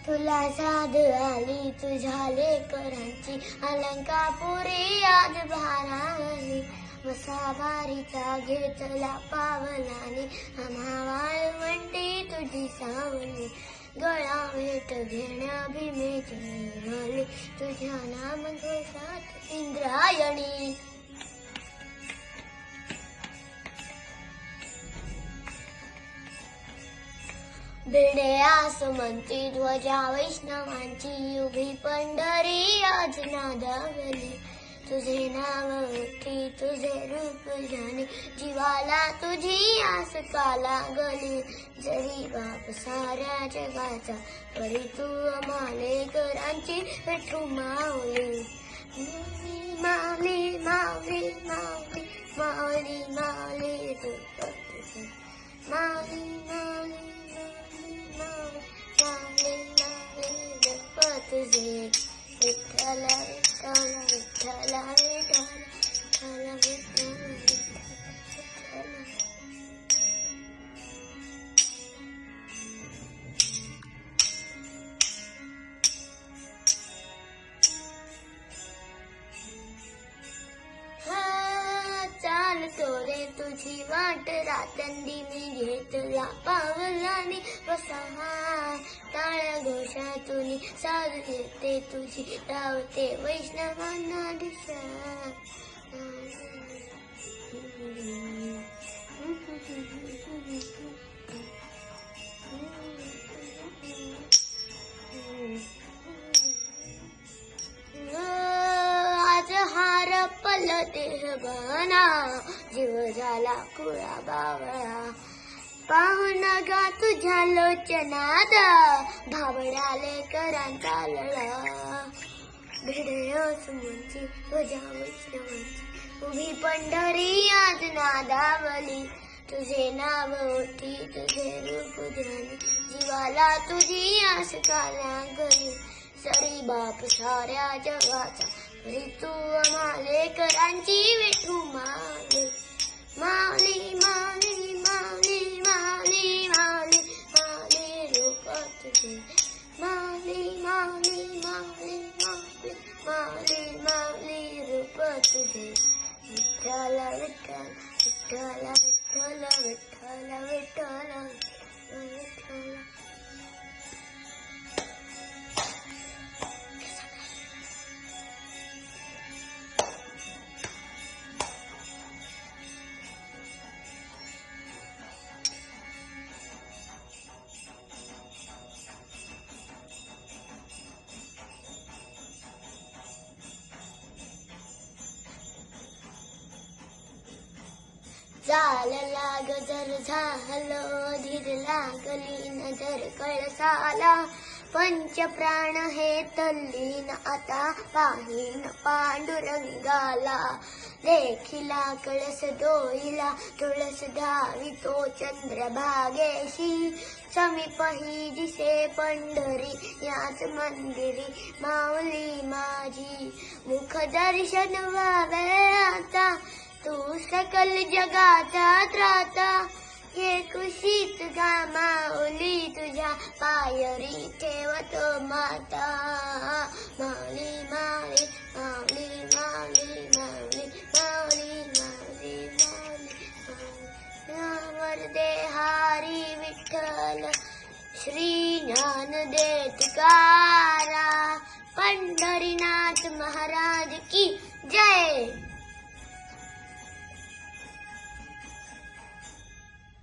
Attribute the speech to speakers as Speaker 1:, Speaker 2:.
Speaker 1: तुला साध आली तुझ्या लेकरांची अलंकापुरी आज भारावली वसावारीचा घेतला पावलाने आम्हा वाळवंटी तुझी सावली गळा भेट घेण्या भीमेची आली तुझ्या नाम घोषात इंद्रायणी भिडे आसमंती ध्वजा वैष्णवांची उभी पंढरी आज नादावली तुझे नाव उठी तुझे रूप जाणे जीवाला तुझी आस का लागली जरी बाप साऱ्या जगाचा परी तू मालेकरांची विठू माऊली माऊली माऊली माऊली माऊली माऊली माऊली माऊली तुझे विठ्ठल विठ्ठल विठ्ठल विठ्ठल विठ्ठल चाल तोरे तुझी वाट रातंदी मी घेतला पावलाने वसा टाळ्या घोषातून साज येते तुझी रावते वैष्णवांना दिशा आज हार पल देह बना जीव झाला कुळा बावळा पाहून गा तुझ्या लोचनात भाबडाले करांचा लळा भिडे सुमंची तुझ्या वैष्णवांची उभी पंढरी आज नादावली तुझे नाव ओठी तुझे रूप ध्यानी जीवाला तुझी आस का लागली सरी बाप साऱ्या जगाचा परी तू मालेकरांची विठू माऊली माऊली माऊली माऊली माऊली माऊली माऊली रूप तुझे माऊली माऊली माऊली माऊली माऊली माऊली रूप तुझे विठ्ठल विठ्ठल विठ्ठल विठ्ठल विठ्ठल विठ्ठल विठ्ठल चाल लाग जर झालो धीर लागली नजर कळसाला पंच प्राण हे तल्लीन आता पाहीन पांडुरंगाला देखिला कळस डोईला तुळस धावी तो चंद्रभागेशी समीप ही दिसे पंढरी याच मंदिरी माऊली माझी मुख दर्शन व्हावे आता तू सकल जगाचा त्राता हे कुशीत गा माऊली तुझ्या पायरी ठेवतो माता माऊली माऊली माऊली माऊली माऊली माऊली माऊली माऊली वरदे हारी विठ्ठल श्री ज्ञानदेव तुकाराम पंढरीनाथ महाराज की जय।